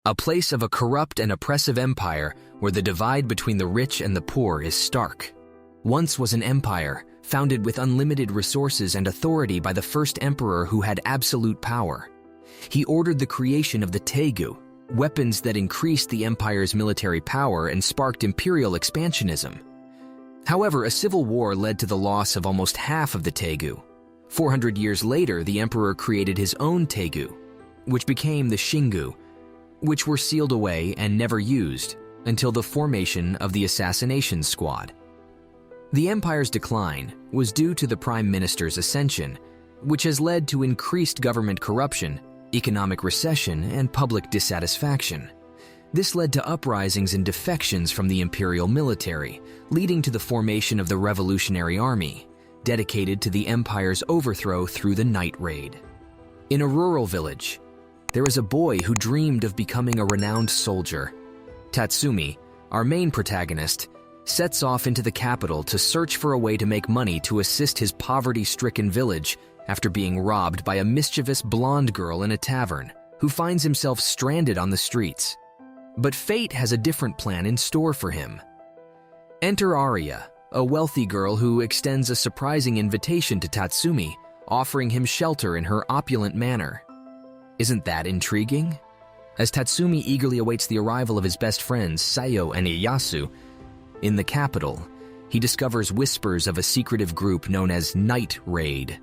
a place of a corrupt and oppressive empire where the divide between the rich and the poor is stark. Once was an empire, founded with unlimited resources and authority by the first emperor who had absolute power. He ordered the creation of the Teigu, weapons that increased the empire's military power and sparked imperial expansionism. However, a civil war led to the loss of almost half of the Teigu. 400 years later, the emperor created his own Teigu, which became the Shingu, which were sealed away and never used until the formation of the Assassination Squad. The empire's decline was due to the prime minister's ascension, which has led to increased government corruption, economic recession, and public dissatisfaction. This led to uprisings and defections from the imperial military, leading to the formation of the Revolutionary Army, dedicated to the empire's overthrow through the night raid. In a rural village, there is a boy who dreamed of becoming a renowned soldier. Tatsumi, our main protagonist, sets off into the capital to search for a way to make money to assist his poverty-stricken village after being robbed by a mischievous blonde girl in a tavern who finds himself stranded on the streets. But fate has a different plan in store for him. Enter Arya, a wealthy girl who extends a surprising invitation to Tatsumi, offering him shelter in her opulent manor. Isn't that intriguing? As Tatsumi eagerly awaits the arrival of his best friends, Sayo and Ieyasu, in the capital, he discovers whispers of a secretive group known as Night Raid.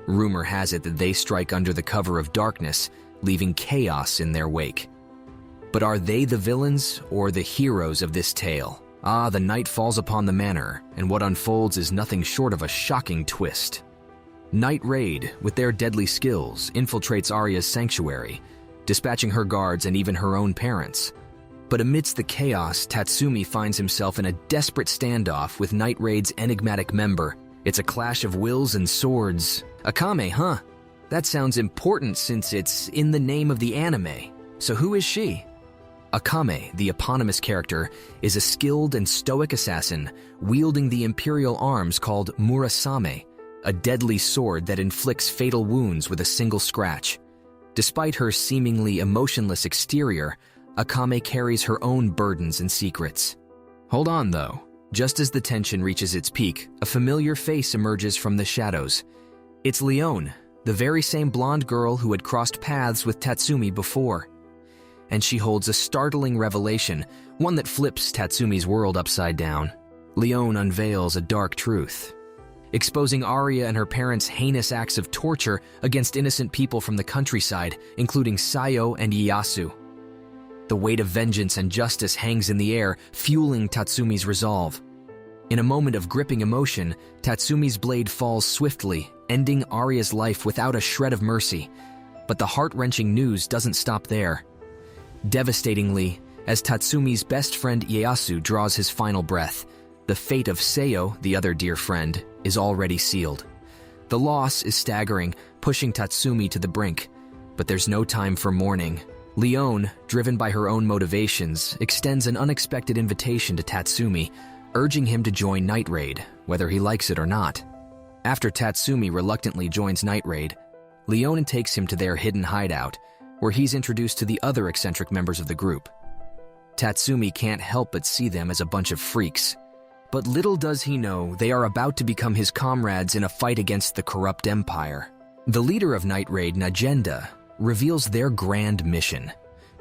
Rumor has it that they strike under the cover of darkness, leaving chaos in their wake. But are they the villains or the heroes of this tale? The night falls upon the manor, and what unfolds is nothing short of a shocking twist. Night Raid, with their deadly skills, infiltrates Arya's sanctuary, dispatching her guards and even her own parents. But amidst the chaos, Tatsumi finds himself in a desperate standoff with Night Raid's enigmatic member. It's a clash of wills and swords. Akame, huh? That sounds important since it's in the name of the anime. So who is she? Akame, the eponymous character, is a skilled and stoic assassin wielding the imperial arms called Murasame, a deadly sword that inflicts fatal wounds with a single scratch. Despite her seemingly emotionless exterior, Akame carries her own burdens and secrets. Hold on, though. Just as the tension reaches its peak, a familiar face emerges from the shadows. It's Leone, the very same blonde girl who had crossed paths with Tatsumi before. And she holds a startling revelation, one that flips Tatsumi's world upside down. Leone unveils a dark truth, exposing Arya and her parents' heinous acts of torture against innocent people from the countryside, including Sayo and Ieyasu. The weight of vengeance and justice hangs in the air, fueling Tatsumi's resolve. In a moment of gripping emotion, Tatsumi's blade falls swiftly, ending Arya's life without a shred of mercy. But the heart-wrenching news doesn't stop there. Devastatingly, as Tatsumi's best friend Ieyasu draws his final breath, the fate of Sayo, the other dear friend, is already sealed. The loss is staggering, pushing Tatsumi to the brink. But there's no time for mourning. Leone, driven by her own motivations, extends an unexpected invitation to Tatsumi, urging him to join Night Raid, whether he likes it or not. After Tatsumi reluctantly joins Night Raid, Leone takes him to their hidden hideout, where he's introduced to the other eccentric members of the group. Tatsumi can't help but see them as a bunch of freaks. But little does he know they are about to become his comrades in a fight against the corrupt empire. The leader of Night Raid, Najenda, reveals their grand mission: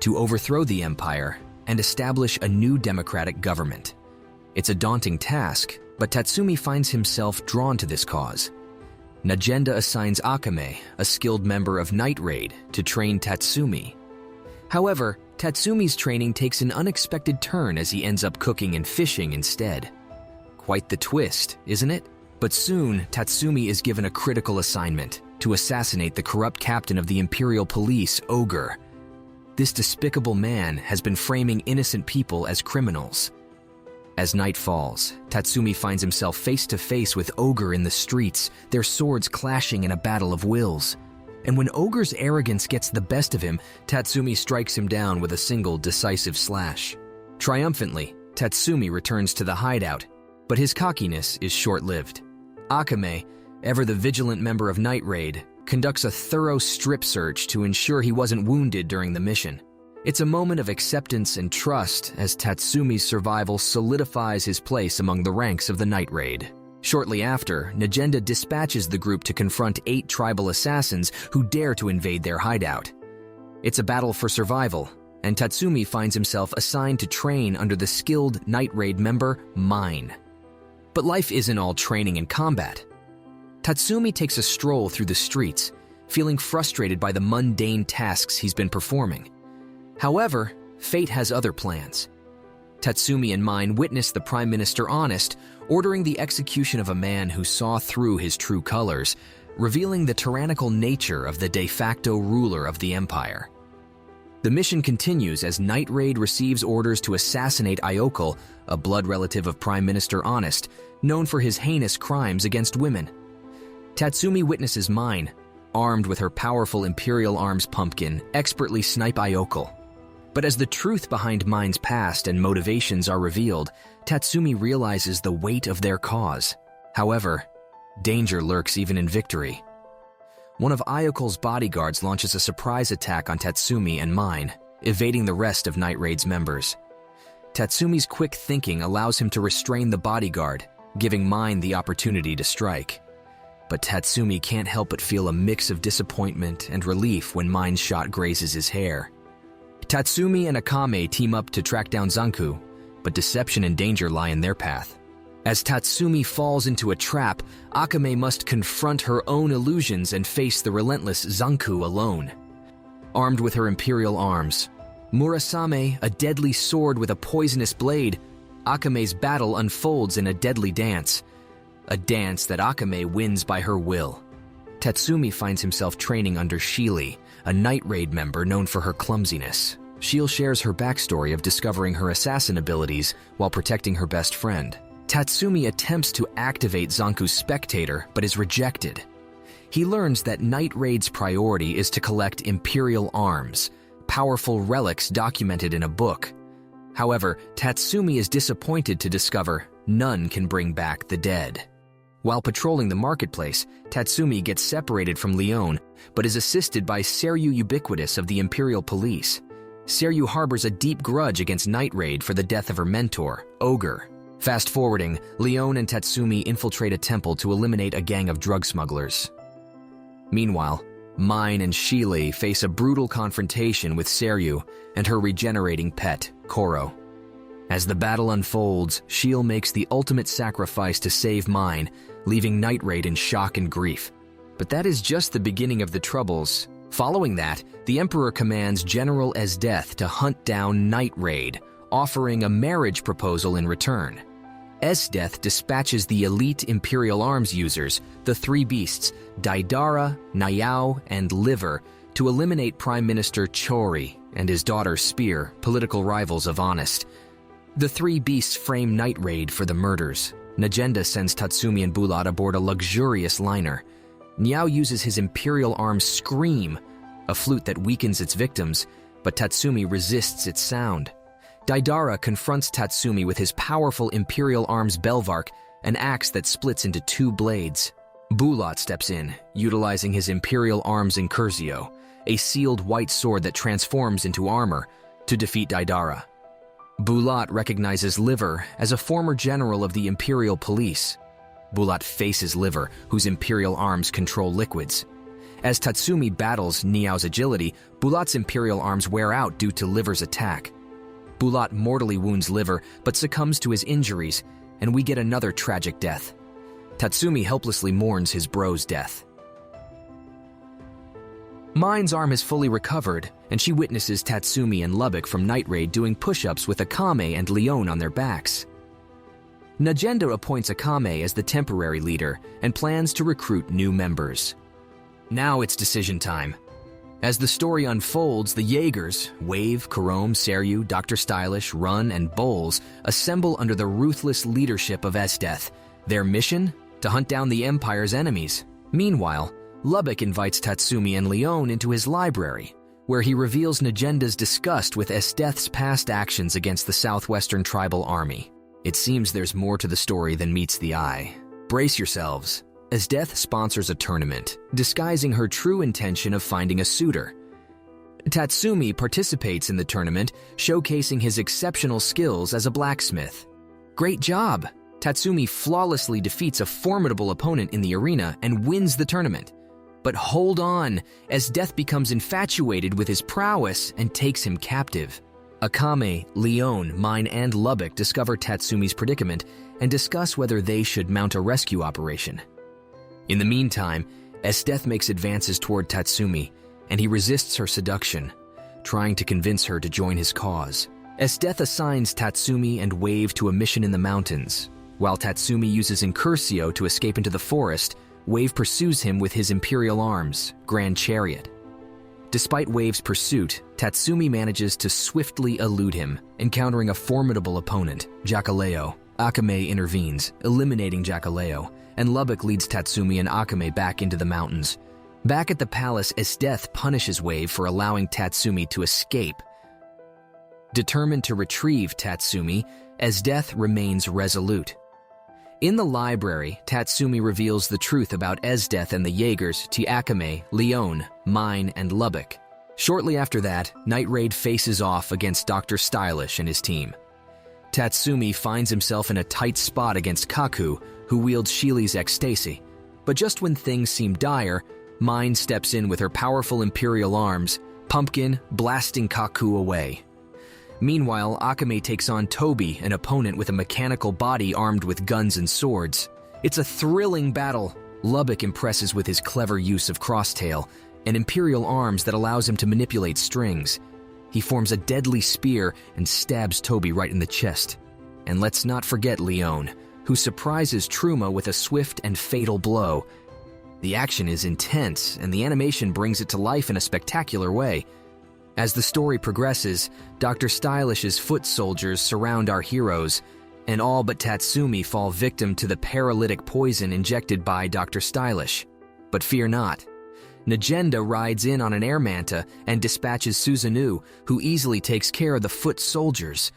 to overthrow the empire and establish a new democratic government. It's a daunting task, but Tatsumi finds himself drawn to this cause. Najenda assigns Akame, a skilled member of Night Raid, to train Tatsumi. However, Tatsumi's training takes an unexpected turn as he ends up cooking and fishing instead. Quite the twist, isn't it? But soon, Tatsumi is given a critical assignment: to assassinate the corrupt captain of the Imperial Police, Ogre. This despicable man has been framing innocent people as criminals. As night falls, Tatsumi finds himself face to face with Ogre in the streets, their swords clashing in a battle of wills. And when Ogre's arrogance gets the best of him, Tatsumi strikes him down with a single decisive slash. Triumphantly, Tatsumi returns to the hideout, but his cockiness is short-lived. Akame, ever the vigilant member of Night Raid, conducts a thorough strip search to ensure he wasn't wounded during the mission. It's a moment of acceptance and trust as Tatsumi's survival solidifies his place among the ranks of the Night Raid. Shortly after, Najenda dispatches the group to confront 8 tribal assassins who dare to invade their hideout. It's a battle for survival, and Tatsumi finds himself assigned to train under the skilled Night Raid member, Mine. But life isn't all training and combat. Tatsumi takes a stroll through the streets, feeling frustrated by the mundane tasks he's been performing. However, fate has other plans. Tatsumi and Mine witness the Prime Minister Honest ordering the execution of a man who saw through his true colors, revealing the tyrannical nature of the de facto ruler of the empire. The mission continues as Night Raid receives orders to assassinate Ayokal, a blood relative of Prime Minister Honest, known for his heinous crimes against women. Tatsumi witnesses Mine, armed with her powerful Imperial Arms pumpkin, expertly snipe Ayokal. But as the truth behind Mine's past and motivations are revealed, Tatsumi realizes the weight of their cause. However, danger lurks even in victory. One of Ayokal's bodyguards launches a surprise attack on Tatsumi and Mine, evading the rest of Night Raid's members. Tatsumi's quick thinking allows him to restrain the bodyguard, giving Mine the opportunity to strike. But Tatsumi can't help but feel a mix of disappointment and relief when Mine's shot grazes his hair. Tatsumi and Akame team up to track down Zanku, but deception and danger lie in their path. As Tatsumi falls into a trap, Akame must confront her own illusions and face the relentless Zanku alone. Armed with her Imperial Arms, Murasame, a deadly sword with a poisonous blade, Akame's battle unfolds in a deadly dance. A dance that Akame wins by her will. Tatsumi finds himself training under Shili, a Night Raid member known for her clumsiness. Shil shares her backstory of discovering her assassin abilities while protecting her best friend. Tatsumi attempts to activate Zanku's spectator, but is rejected. He learns that Night Raid's priority is to collect Imperial Arms, powerful relics documented in a book. However, Tatsumi is disappointed to discover none can bring back the dead. While patrolling the marketplace, Tatsumi gets separated from Leone, but is assisted by Seryu Ubiquitous of the Imperial Police. Seryu harbors a deep grudge against Night Raid for the death of her mentor, Ogre. Fast-forwarding, Leone and Tatsumi infiltrate a temple to eliminate a gang of drug smugglers. Meanwhile, Mine and Shili face a brutal confrontation with Seryu and her regenerating pet, Koro. As the battle unfolds, Shil makes the ultimate sacrifice to save Mine, leaving Night Raid in shock and grief. But that is just the beginning of the troubles. Following that, the Emperor commands General Esdeath to hunt down Night Raid, offering a marriage proposal in return. Esdeath dispatches the elite Imperial Arms users, the 3 beasts, Daidara, Nayao, and Liver, to eliminate Prime Minister Chori and his daughter Spear, political rivals of Honest. The 3 beasts frame Night Raid for the murders. Najenda sends Tatsumi and Bulat aboard a luxurious liner. Niao uses his Imperial Arms Scream, a flute that weakens its victims, but Tatsumi resists its sound. Daidara confronts Tatsumi with his powerful Imperial Arms Belvark, an axe that splits into 2 blades. Bulat steps in, utilizing his Imperial Arms Incursio, a sealed white sword that transforms into armor, to defeat Daidara. Bulat recognizes Liver as a former general of the Imperial Police. Bulat faces Liver, whose Imperial Arms control liquids. As Tatsumi battles Niao's agility, Bulat's Imperial Arms wear out due to Liver's attack. Bulat mortally wounds Liver, but succumbs to his injuries, and we get another tragic death. Tatsumi helplessly mourns his bro's death. Mine's arm is fully recovered, and she witnesses Tatsumi and Lubbock from Night Raid doing push-ups with Akame and Leone on their backs. Najenda appoints Akame as the temporary leader and plans to recruit new members. Now it's decision time. As the story unfolds, the Jaegers, Wave, Karome, Seryu, Dr. Stylish, Run, and Bowles assemble under the ruthless leadership of Esdeath. Their mission? To hunt down the Empire's enemies. Meanwhile, Lubbock invites Tatsumi and Leone into his library, where he reveals Najenda's disgust with Esdeath's past actions against the Southwestern Tribal Army. It seems there's more to the story than meets the eye. Brace yourselves. Esdeath sponsors a tournament, disguising her true intention of finding a suitor. Tatsumi participates in the tournament, showcasing his exceptional skills as a blacksmith. Great job! Tatsumi flawlessly defeats a formidable opponent in the arena and wins the tournament. But hold on, as Death becomes infatuated with his prowess and takes him captive. Akame, Leon, Mine, and Lubbock discover Tatsumi's predicament and discuss whether they should mount a rescue operation. In the meantime, Death makes advances toward Tatsumi, and he resists her seduction, trying to convince her to join his cause. Death assigns Tatsumi and Wave to a mission in the mountains. While Tatsumi uses Incursio to escape into the forest, Wave pursues him with his imperial arms, Grand Chariot. Despite Wave's pursuit, Tatsumi manages to swiftly elude him, encountering a formidable opponent, Jakaleo. Akame intervenes, eliminating Jakaleo, and Lubbock leads Tatsumi and Akame back into the mountains. Back at the palace, Death punishes Wave for allowing Tatsumi to escape. Determined to retrieve Tatsumi, Death remains resolute. In the library, Tatsumi reveals the truth about Death and the Jaegers to Akame, Leon, Mine, and Lubbock. Shortly after that, Night Raid faces off against Dr. Stylish and his team. Tatsumi finds himself in a tight spot against Kaku, who wields Sheely's ecstasy. But just when things seem dire, Mine steps in with her powerful imperial arms, Pumpkin blasting Kaku away. Meanwhile, Akame takes on Toby, an opponent with a mechanical body armed with guns and swords. It's a thrilling battle. Lubbock impresses with his clever use of crosstail, and imperial arms that allows him to manipulate strings. He forms a deadly spear and stabs Toby right in the chest. And let's not forget Leon, who surprises Truma with a swift and fatal blow. The action is intense, and the animation brings it to life in a spectacular way. As the story progresses, Dr. Stylish's foot soldiers surround our heroes, and all but Tatsumi fall victim to the paralytic poison injected by Dr. Stylish. But fear not. Najenda rides in on an air manta and dispatches Susanoo, who easily takes care of the foot soldiers.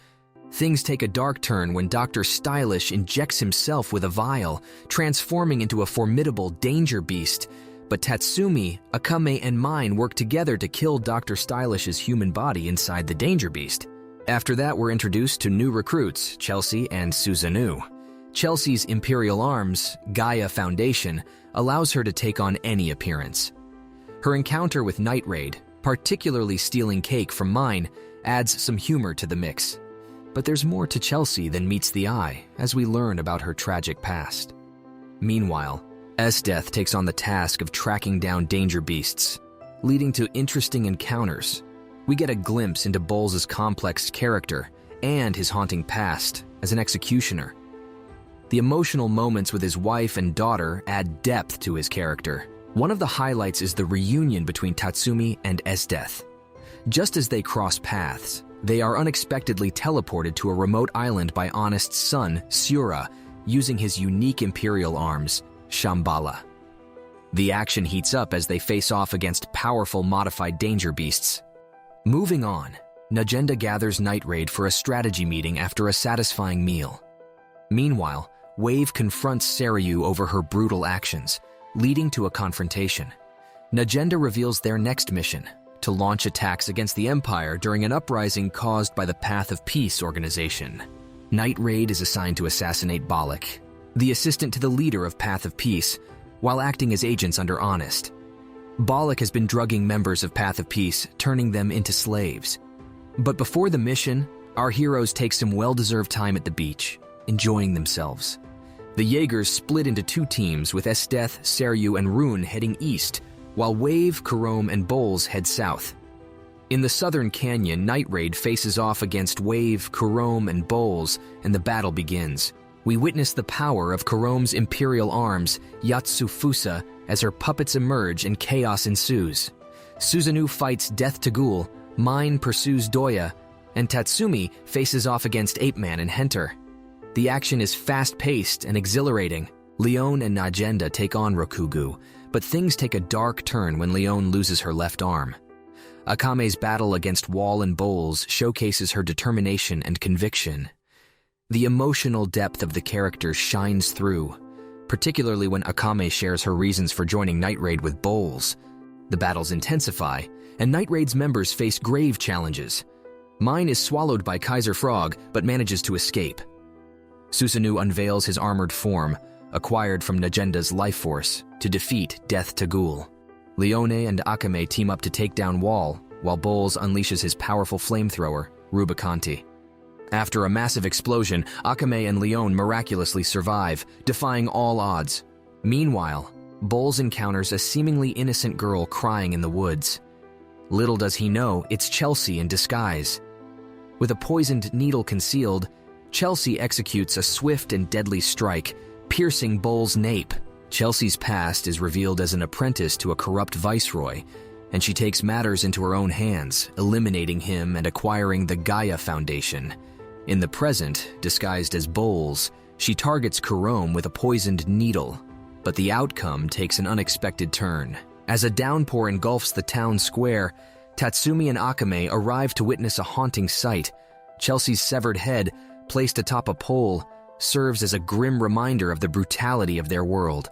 Things take a dark turn when Dr. Stylish injects himself with a vial, transforming into a formidable danger beast. But Tatsumi, Akame, and Mine work together to kill Dr. Stylish's human body inside the danger beast. After that, we're introduced to new recruits, Chelsea and Susanoo. Chelsea's imperial arms, Gaia Foundation, allows her to take on any appearance. Her encounter with Night Raid, particularly stealing cake from Mine, adds some humor to the mix. But there's more to Chelsea than meets the eye as we learn about her tragic past. Meanwhile, Death takes on the task of tracking down danger beasts, leading to interesting encounters. We get a glimpse into Bowles' complex character and his haunting past as an executioner. The emotional moments with his wife and daughter add depth to his character. One of the highlights is the reunion between Tatsumi and Death. Just as they cross paths, they are unexpectedly teleported to a remote island by Honest's son, Sura, using his unique imperial arms, Shambhala. The action heats up as they face off against powerful modified danger beasts. Moving on, Najenda gathers Night Raid for a strategy meeting after a satisfying meal. Meanwhile, Wave confronts Saryu over her brutal actions, leading to a confrontation. Najenda reveals their next mission, to launch attacks against the Empire during an uprising caused by the Path of Peace organization. Night Raid is assigned to assassinate Bollock, the assistant to the leader of Path of Peace, while acting as agents under Honest. Bollock has been drugging members of Path of Peace, turning them into slaves. But before the mission, our heroes take some well-deserved time at the beach, enjoying themselves. The Jaegers split into two teams with Death, Saryu, and Rune heading east, while Wave, Karome, and Bowles head south. In the southern canyon, Night Raid faces off against Wave, Karome, and Bowles, and the battle begins. We witness the power of Karome's imperial arms, Yatsufusa, as her puppets emerge and chaos ensues. Susanoo fights Death Tagul, Mine pursues Doya, and Tatsumi faces off against Ape Man and Henter. The action is fast-paced and exhilarating. Leon and Najenda take on Rokugu, but things take a dark turn when Leon loses her left arm. Akame's battle against Wall and Bowles showcases her determination and conviction. The emotional depth of the character shines through, particularly when Akame shares her reasons for joining Night Raid with Bowles. The battles intensify, and Night Raid's members face grave challenges. Mine is swallowed by Kaiser Frog, but manages to escape. Susanoo unveils his armored form, acquired from Nagenda's life force, to defeat Death Tagul. Leone and Akame team up to take down Wall, while Bowles unleashes his powerful flamethrower, Rubicanti. After a massive explosion, Akame and Leone miraculously survive, defying all odds. Meanwhile, Bowles encounters a seemingly innocent girl crying in the woods. Little does he know, it's Chelsea in disguise. With a poisoned needle concealed, Chelsea executes a swift and deadly strike, piercing Bowles' nape. Chelsea's past is revealed as an apprentice to a corrupt viceroy, and she takes matters into her own hands, eliminating him and acquiring the Gaia Foundation. In the present, disguised as Bowles, she targets Kurome with a poisoned needle, but the outcome takes an unexpected turn. As a downpour engulfs the town square, Tatsumi and Akame arrive to witness a haunting sight. Chelsea's severed head, placed atop a pole, serves as a grim reminder of the brutality of their world.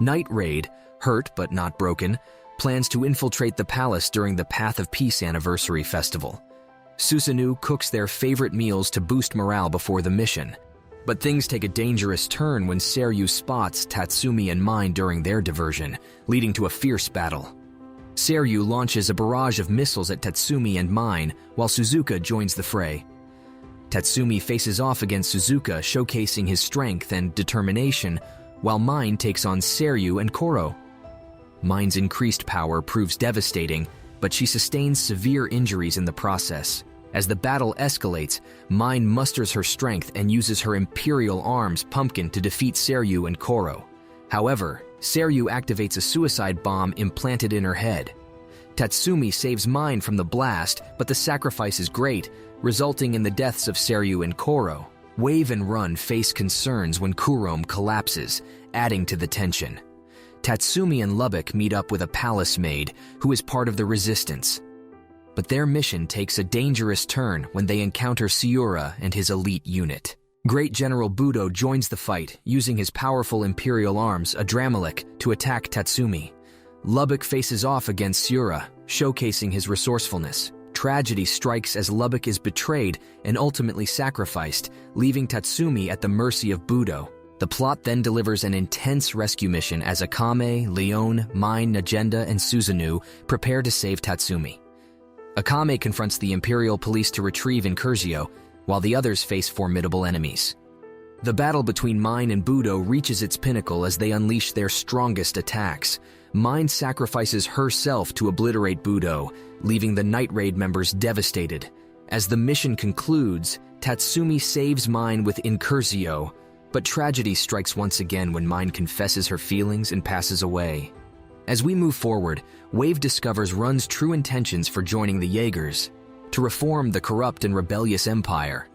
Night Raid, hurt but not broken, plans to infiltrate the palace during the Path of Peace Anniversary Festival. Susanoo cooks their favorite meals to boost morale before the mission. But things take a dangerous turn when Seiryu spots Tatsumi and Mine during their diversion, leading to a fierce battle. Seiryu launches a barrage of missiles at Tatsumi and Mine, while Suzuka joins the fray. Tatsumi faces off against Suzuka, showcasing his strength and determination, while Mine takes on Seiryu and Koro. Mine's increased power proves devastating, but she sustains severe injuries in the process. As the battle escalates, Mine musters her strength and uses her Imperial Arms Pumpkin to defeat Seiryu and Koro. However, Seiryu activates a suicide bomb implanted in her head. Tatsumi saves Mine from the blast, but the sacrifice is great, resulting in the deaths of Seiryu and Koro. Wave and Run face concerns when Kurome collapses, adding to the tension. Tatsumi and Lubbock meet up with a palace maid who is part of the resistance. But their mission takes a dangerous turn when they encounter Siura and his elite unit. Great General Budo joins the fight, using his powerful Imperial arms, Adramelech, to attack Tatsumi. Lubbock faces off against Siura, showcasing his resourcefulness. Tragedy strikes as Lubbock is betrayed and ultimately sacrificed, leaving Tatsumi at the mercy of Budo. The plot then delivers an intense rescue mission as Akame, Leone, Mine, Nagenda, and Susanoo prepare to save Tatsumi. Akame confronts the Imperial police to retrieve Incursio, while the others face formidable enemies. The battle between Mine and Budo reaches its pinnacle as they unleash their strongest attacks. Mine sacrifices herself to obliterate Budo, leaving the Night Raid members devastated. As the mission concludes, Tatsumi saves Mine with Incursio, but tragedy strikes once again when Mine confesses her feelings and passes away. As we move forward, Wave discovers Run's true intentions for joining the Jaegers, to reform the corrupt and rebellious empire.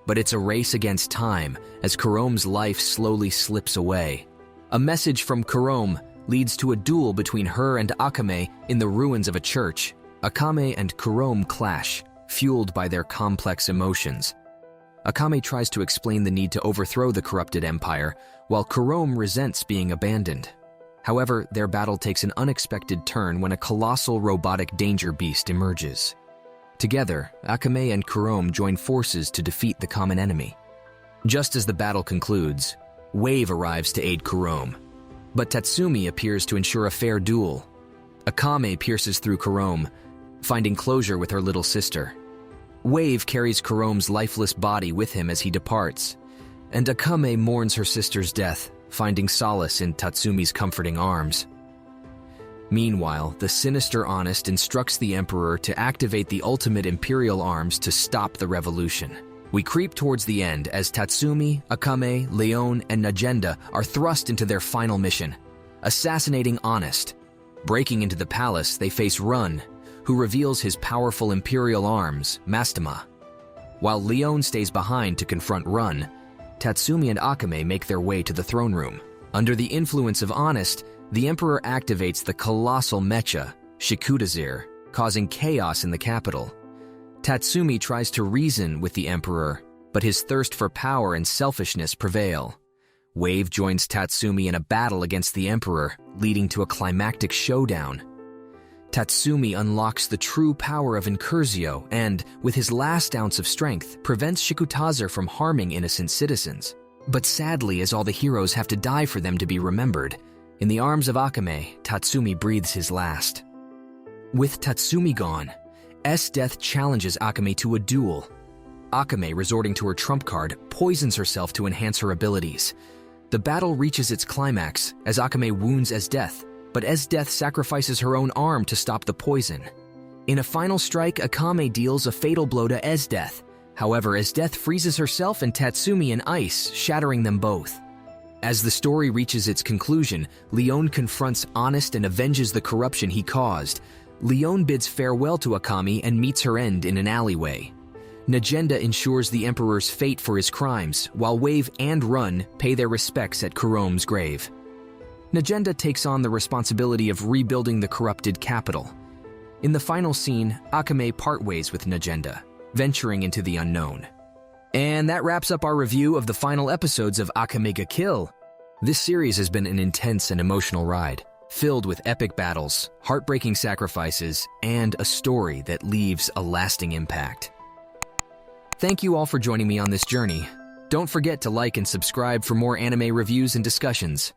But it's a race against time as Kurome's life slowly slips away. A message from Kurome leads to a duel between her and Akame in the ruins of a church. Akame and Kurome clash, fueled by their complex emotions. Akame tries to explain the need to overthrow the corrupted empire, while Kurome resents being abandoned. However, their battle takes an unexpected turn when a colossal robotic danger beast emerges. Together, Akame and Kurome join forces to defeat the common enemy. Just as the battle concludes, Wave arrives to aid Kurome, but Tatsumi appears to ensure a fair duel. Akame pierces through Kurome, finding closure with her little sister. Wave carries Kurome's lifeless body with him as he departs, and Akame mourns her sister's death, finding solace in Tatsumi's comforting arms. Meanwhile, the sinister Honest instructs the Emperor to activate the ultimate Imperial arms to stop the revolution. We creep towards the end as Tatsumi, Akame, Leone, and Nagenda are thrust into their final mission, assassinating Honest. Breaking into the palace, they face Run, who reveals his powerful Imperial arms, Mastema. While Leone stays behind to confront Run, Tatsumi and Akame make their way to the throne room. Under the influence of Honest, the Emperor activates the colossal mecha, Shikudazir, causing chaos in the capital. Tatsumi tries to reason with the Emperor, but his thirst for power and selfishness prevail. Wave joins Tatsumi in a battle against the Emperor, leading to a climactic showdown. Tatsumi unlocks the true power of Incursio and, with his last ounce of strength, prevents Shikutazer from harming innocent citizens. But sadly, as all the heroes have to die for them to be remembered, in the arms of Akame, Tatsumi breathes his last. With Tatsumi gone, S-Death challenges Akame to a duel. Akame, resorting to her trump card, poisons herself to enhance her abilities. The battle reaches its climax as Akame wounds S-Death, but S-Death sacrifices her own arm to stop the poison. In a final strike, Akame deals a fatal blow to S-Death. However, S-Death freezes herself and Tatsumi in ice, shattering them both. As the story reaches its conclusion, Leon confronts Honest and avenges the corruption he caused. Leon bids farewell to Akame and meets her end in an alleyway. Negenda ensures the Emperor's fate for his crimes, while Wave and Run pay their respects at Kurome's grave. Negenda takes on the responsibility of rebuilding the corrupted capital. In the final scene, Akame part ways with Negenda, venturing into the unknown. And that wraps up our review of the final episodes of Akame ga Kill. This series has been an intense and emotional ride, filled with epic battles, heartbreaking sacrifices, and a story that leaves a lasting impact. Thank you all for joining me on this journey. Don't forget to like and subscribe for more anime reviews and discussions.